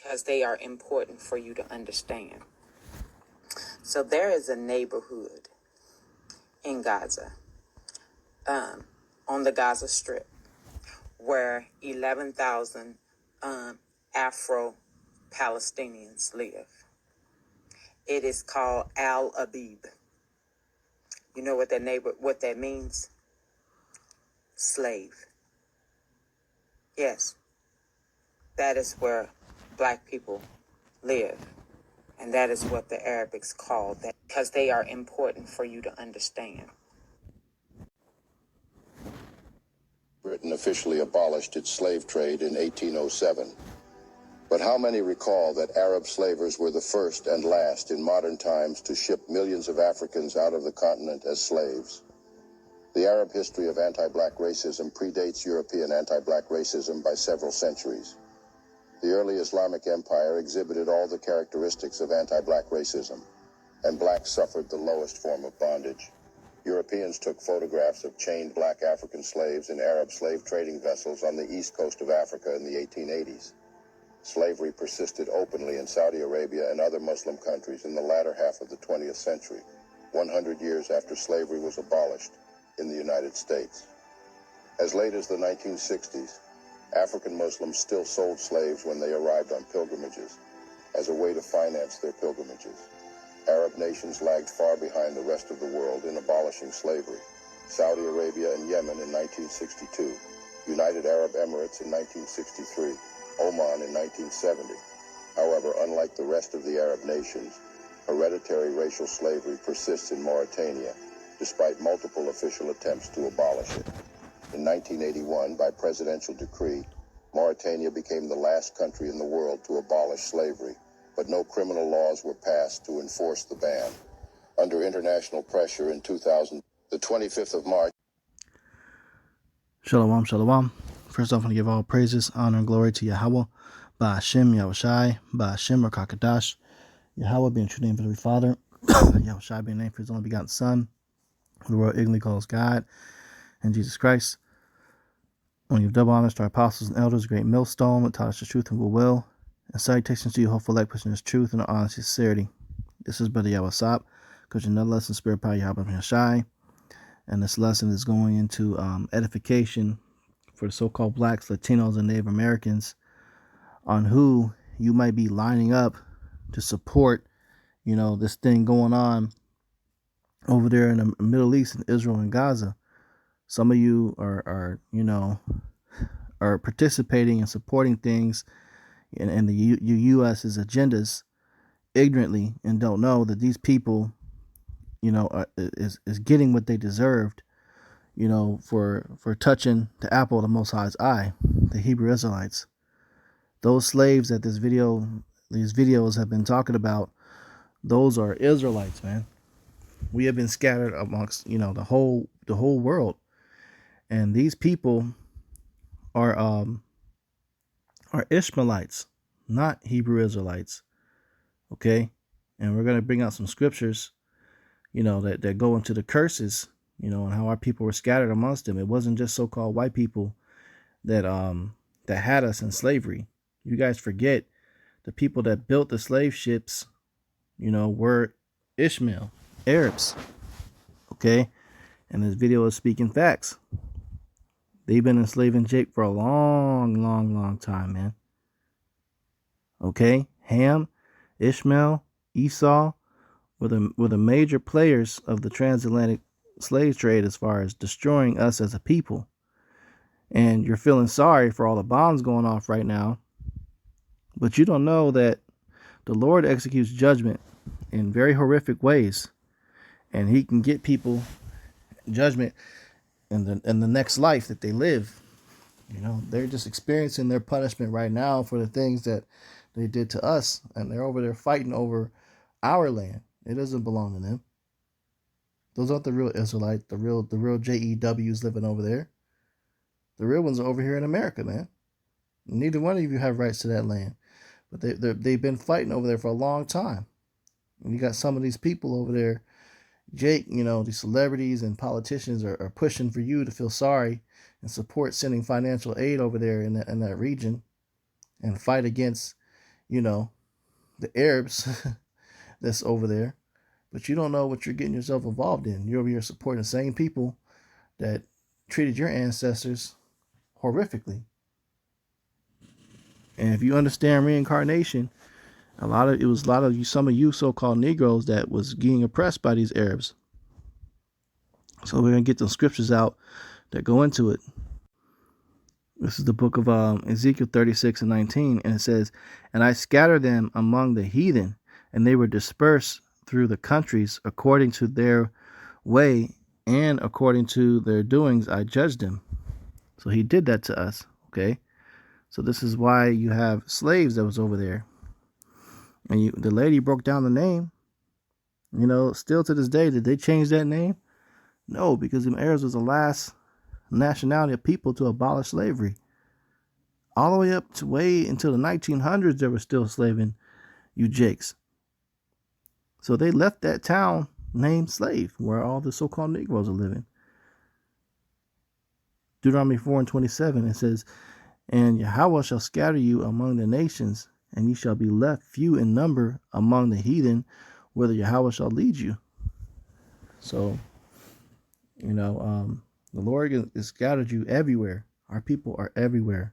because they are important for you to understand. So there is a neighborhood in Gaza, on the Gaza Strip, where 11,000 Afro-Palestinians live. It is called Al Abib. You know what that means? Slave. Yes, that is where black people live. And that is what the Arabics call that, because they are important for you to understand. Britain officially abolished its slave trade in 1807. But how many recall that Arab slavers were the first and last in modern times to ship millions of Africans out of the continent as slaves? The Arab history of anti-black racism predates European anti-black racism by several centuries. The early Islamic Empire exhibited all the characteristics of anti-black racism, and blacks suffered the lowest form of bondage. Europeans took photographs of chained black African slaves in Arab slave trading vessels on the east coast of Africa in the 1880s. Slavery persisted openly in Saudi Arabia and other Muslim countries in the latter half of the 20th century, 100 years after slavery was abolished in the United States. As late as the 1960s, African Muslims still sold slaves when they arrived on pilgrimages, as a way to finance their pilgrimages. Arab nations lagged far behind the rest of the world in abolishing slavery. Saudi Arabia and Yemen in 1962, United Arab Emirates in 1963, Oman in 1970. However, unlike the rest of the Arab nations, hereditary racial slavery persists in Mauritania, despite multiple official attempts to abolish it. In 1981, by presidential decree, Mauritania became the last country in the world to abolish slavery, but no criminal laws were passed to enforce the ban. Under international pressure in 2000, the 25th of March. Shalom, shalom. First off, I want to give all praises, honor, and glory to Yahweh, Ba'ashem, Yahushai, Ba'ashem, or Kakadash. Yahweh being true name for the Father, Yahushai being named for his only begotten Son, who the world ignorantly calls God, and Jesus Christ. I want to give double honors to our apostles and elders, great millstone, that taught us the truth and will. And salutations to you, hopeful elect, pushing this truth and honesty and sincerity. This is Brother Yahweh coaching another lesson, Spirit Power Yahweh Yahushai. And this lesson is going into edification for the so-called blacks, Latinos, and Native Americans on who you might be lining up to support, this thing going on over there in the Middle East, in Israel and Gaza. Some of you are participating and supporting things in the U.S.'s agendas ignorantly and don't know that these people, is getting what they deserved, for touching the apple of the Most High's eye, the Hebrew Israelites. Those slaves that these videos have been talking about, those are Israelites, man. We have been scattered amongst, the whole world. And these people are Ishmaelites, not Hebrew Israelites. Okay? And we're going to bring out some scriptures, that go into the curses, and how our people were scattered amongst them. It wasn't just so-called white people that had us in slavery. You guys forget the people that built the slave ships, were Ishmael, Arabs. Okay? And this video is speaking facts. They've been enslaving Jake for a long, long, long time, man. Okay? Ham, Ishmael, Esau were the major players of the transatlantic slave trade as far as destroying us as a people. And you're feeling sorry for all the bombs going off right now. But you don't know that the Lord executes judgment in very horrific ways. And he can get people judgment in the next life that they live. They're just experiencing their punishment right now for the things that they did to us. And they're over there fighting over our land. It doesn't belong to them. Those aren't the real Israelites, the real JEWs living over there. The real ones are over here in America, man. Neither one of you have rights to that land. But they've been fighting over there for a long time. And you got some of these people over there, Jake, these celebrities and politicians are pushing for you to feel sorry and support sending financial aid over there in that region and fight against, you know, the Arabs that's over there, but you don't know what you're getting yourself involved in. You're over here supporting the same people that treated your ancestors horrifically. And if you understand reincarnation, it was a lot of you, some of you so-called Negroes that was getting oppressed by these Arabs. So we're gonna get some scriptures out that go into it. This is the book of Ezekiel 36 and 19, and it says, "And I scattered them among the heathen, and they were dispersed through the countries according to their way and according to their doings I judged them." So he did that to us, okay? So this is why you have slaves that was over there. And the lady broke down the name. Still to this day, did they change that name? No, because the Arabs was the last nationality of people to abolish slavery. All the way up to way until the 1900s, they were still slaving you jakes. So they left that town named Slave, where all the so-called Negroes are living. Deuteronomy 4 and 27, it says, "And Yahweh shall scatter you among the nations, and ye shall be left few in number among the heathen, whither Yahweh shall lead you." So, the Lord has scattered you everywhere. Our people are everywhere.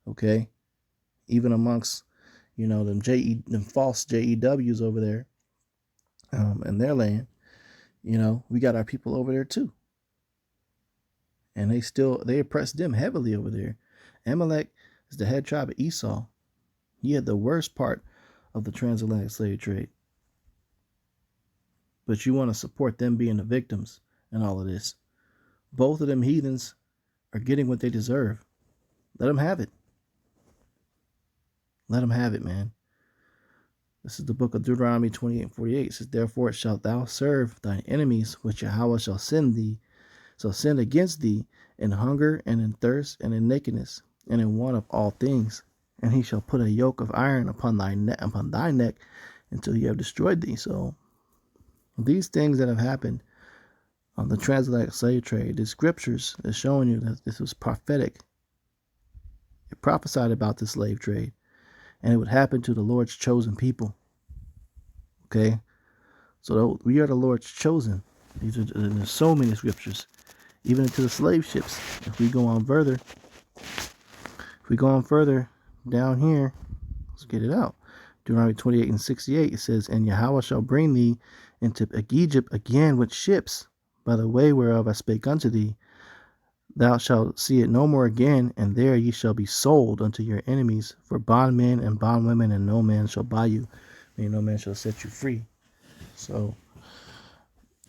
Okay? Even amongst, them false JEWs over there, in their land, we got our people over there too. And they oppressed them heavily over there. Amalek is the head tribe of Esau. He had the worst part of the transatlantic slave trade. But you want to support them being the victims and all of this. Both of them heathens are getting what they deserve. Let them have it. Let them have it, man. This is the book of Deuteronomy 28 and 48. It says, "Therefore shalt thou serve thine enemies, which Yahweh shall send against thee in hunger and in thirst and in nakedness and in want of all things. And he shall put a yoke of iron upon thy neck until he have destroyed thee." So these things that have happened on the transatlantic slave trade, the scriptures is showing you that this was prophetic. It prophesied about the slave trade, and it would happen to the Lord's chosen people. Okay, so we are the Lord's chosen. There's so many scriptures, even into the slave ships. If we go on further down here, let's get it out. Deuteronomy 28 and 68, it says, "And Yahweh shall bring thee into Egypt again with ships, by the way whereof I spake unto thee. Thou shalt see it no more again, and there ye shall be sold unto your enemies for bondmen and bondwomen, and no man shall buy you, and no man shall set you free." So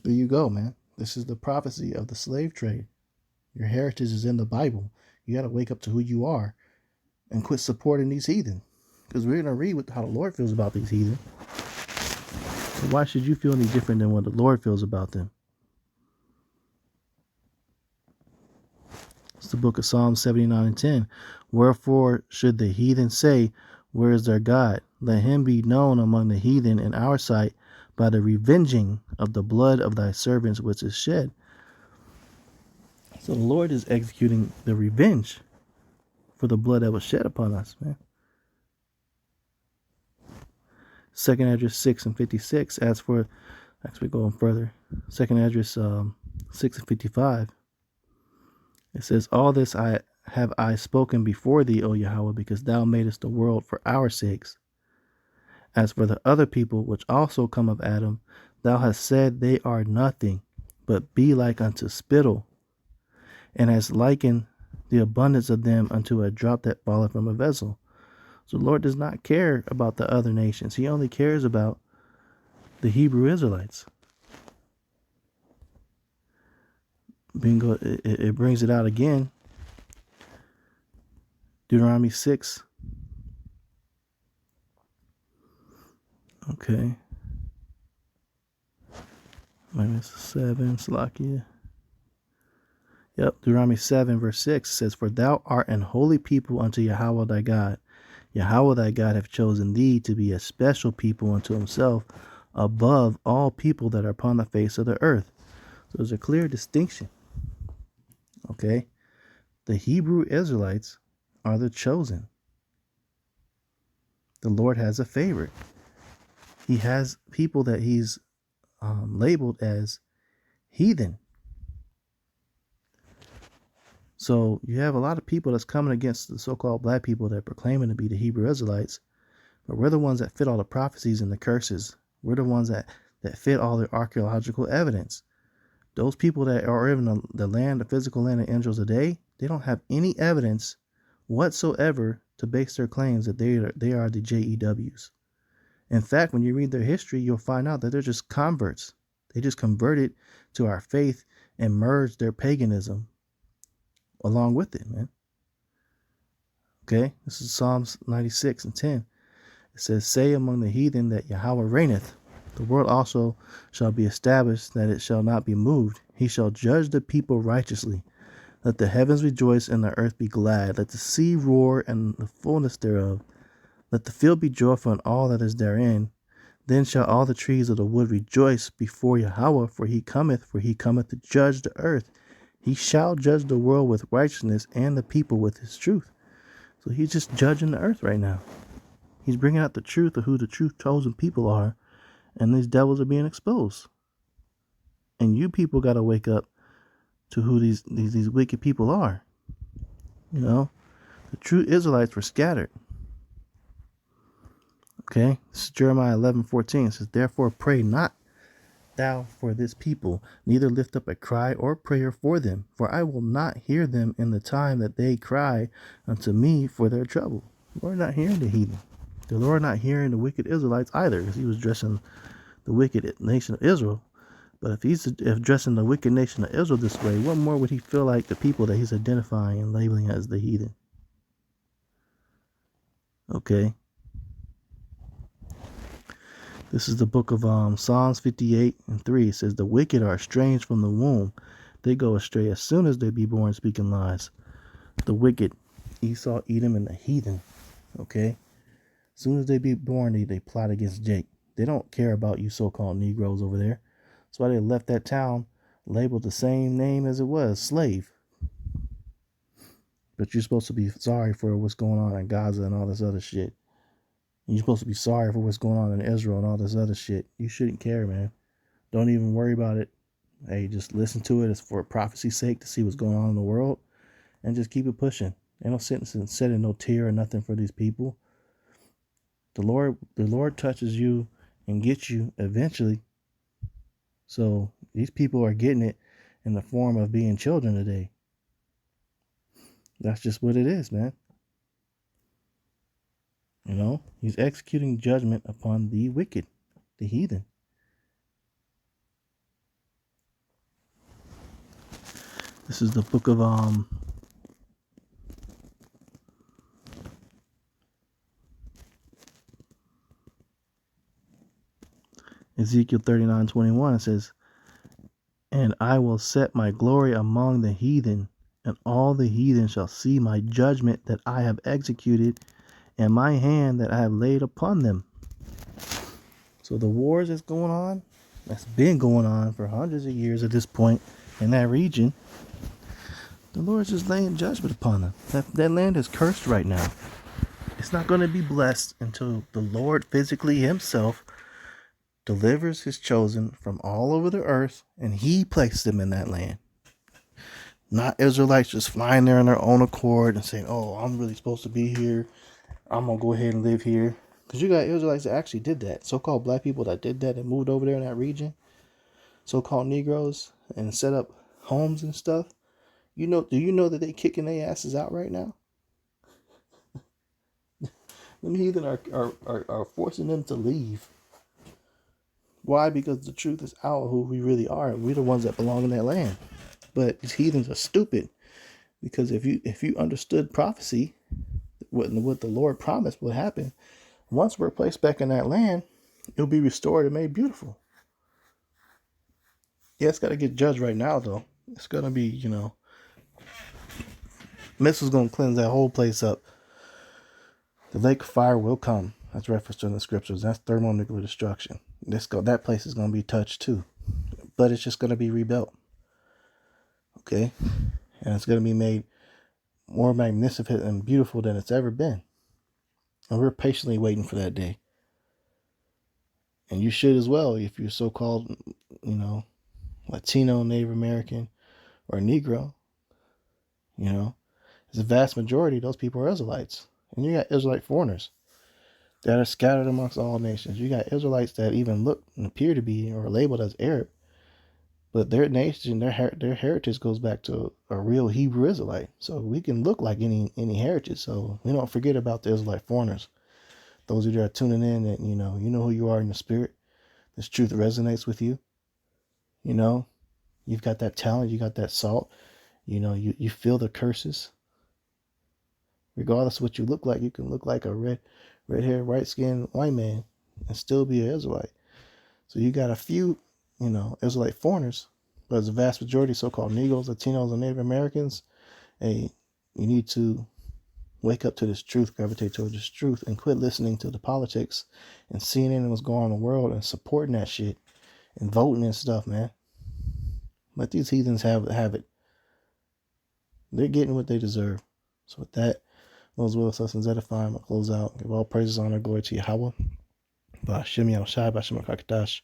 there you go, man. This is the prophecy of the slave trade. Your heritage is in the Bible. You got to wake up to who you are and quit supporting these heathen, because we're going to read how the Lord feels about these heathen. So why should you feel any different than what the Lord feels about them? It's the book of Psalm 79 and 10. "Wherefore should the heathen say, Where is their God? Let him be known among the heathen in our sight by the revenging of the blood of thy servants which is shed." So the Lord is executing the revenge for the blood that was shed upon us, man. 2nd Address 6 and 56. Actually going further. 2nd Address 6 and 55. It says, "All this have I spoken before thee, O Yahweh, because thou madest the world for our sakes. As for the other people which also come of Adam, thou hast said they are nothing, but be like unto spittle, and hast likened the abundance of them unto a drop that falleth from a vessel." So the Lord does not care about the other nations. He only cares about the Hebrew Israelites. Bingo, it brings it out again. Deuteronomy 6. Okay. Minus 7, Slakia. Yep, Deuteronomy 7, verse 6 says, "For thou art an holy people unto Yahweh thy God. Yahweh thy God hath chosen thee to be a special people unto himself above all people that are upon the face of the earth." So there's a clear distinction. Okay? The Hebrew Israelites are the chosen. The Lord has a favorite. He has people that he's labeled as heathen. So you have a lot of people that's coming against the so-called black people that are proclaiming to be the Hebrew Israelites, but we're the ones that fit all the prophecies and the curses. We're the ones that fit all the archaeological evidence. Those people that are in the land, the physical land of Israel today, they don't have any evidence whatsoever to base their claims that they are the JEWs. In fact, when you read their history, you'll find out that they're just converts. They just converted to our faith and merged their paganism along with it, man. Okay, this is Psalms 96 and 10. It says, say among the heathen that Yahweh reigneth. The world also shall be established, that it shall not be moved. He shall judge the people righteously. Let the heavens rejoice and the earth be glad. Let the sea roar and the fullness thereof. Let the field be joyful and all that is therein. Then shall all the trees of the wood rejoice before Yahweh, for he cometh to judge the earth. He shall judge the world with righteousness and the people with his truth. So he's just judging the earth right now. He's bringing out the truth of who the truth chosen people are, and these devils are being exposed. And you people got to wake up to who these wicked people are. You know, the true Israelites were scattered. Okay, this is Jeremiah 11:14. It says, therefore pray not thou for this people, neither lift up a cry or prayer for them, for I will not hear them in the time that they cry unto me for their trouble. The Lord not hearing the heathen. The Lord not hearing the wicked Israelites either, because he was addressing the wicked nation of Israel. But if he's addressing the wicked nation of Israel this way, what more would he feel like the people that he's identifying and labeling as the heathen? Okay. This is the book of Psalms 58 and 3. It says, the wicked are estranged from the womb. They go astray as soon as they be born, speaking lies. The wicked, Esau, Edom, and the heathen. Okay? As soon as they be born, they plot against Jake. They don't care about you so-called Negroes over there. That's why they left that town labeled the same name as it was, slave. But you're supposed to be sorry for what's going on in Gaza and all this other shit. You're supposed to be sorry for what's going on in Israel and all this other shit. You shouldn't care, man. Don't even worry about it. Hey, just listen to it. It's for prophecy's sake to see what's going on in the world. And just keep it pushing. Ain't no shedding no tear or nothing for these people. The Lord touches you and gets you eventually. So these people are getting it in the form of being children today. That's just what it is, man. You know, he's executing judgment upon the wicked, the heathen. This is the book of Ezekiel 39:21. It says, and I will set my glory among the heathen, and all the heathen shall see my judgment that I have executed, and my hand that I have laid upon them. So the wars that's going on, that's been going on for hundreds of years at this point in that region, the Lord's just laying judgment upon them. That land is cursed right now. It's not going to be blessed until the Lord physically himself delivers his chosen from all over the earth, and he placed them in that land. Not Israelites just flying there on their own accord and saying, oh, I'm really supposed to be here. I'm going to go ahead and live here. Because you got Israelites that actually did that. So-called black people that did that and moved over there in that region. So-called Negroes and set up homes and stuff. Do you know that they kicking their asses out right now? Them heathen are forcing them to leave. Why? Because the truth is out who we really are. And we're the ones that belong in that land. But these heathens are stupid. Because if you understood prophecy, what the Lord promised will happen, once we're placed back in that land, it'll be restored and made beautiful. Yeah, it's got to get judged right now, though. It's going to be, missiles going to cleanse that whole place up. The lake of fire will come. That's referenced in the scriptures. That's thermonuclear destruction. That place is going to be touched too. But it's just going to be rebuilt. Okay? And it's going to be made more magnificent and beautiful than it's ever been. And we're patiently waiting for that day. And you should as well if you're so-called, Latino, Native American, or Negro. There's a vast majority of those people are Israelites. And you got Israelite foreigners that are scattered amongst all nations. You got Israelites that even look and appear to be or are labeled as Arab, but their nation, their heritage goes back to a real Hebrew Israelite. So we can look like any heritage. So we don't forget about the Israelite foreigners. Those of you that are tuning in, that you know who you are in the spirit. This truth resonates with you. You've got that talent. You got that salt. You feel the curses. Regardless of what you look like, you can look like a red-haired, white-skinned white man and still be an Israelite. So you got a few, Israelite foreigners, but as a vast majority so-called Negroes, Latinos, and Native Americans, hey, you need to wake up to this truth, gravitate toward this truth, and quit listening to the politics and CNN and what's going on in the world and supporting that shit and voting and stuff, man. Let these heathens have it. They're getting what they deserve. So with that, those will us and edify. I'm going to close out. Give all praises, honor, glory to Yahweh. Ba'ashem Yahushai, Ba'ashem HaKadosh.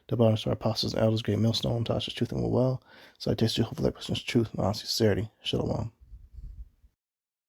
The bonus to our apostles and elders, great millstone, touch the truth and will well. So I taste you, hopefully, that person's truth and sincerity. Shalom.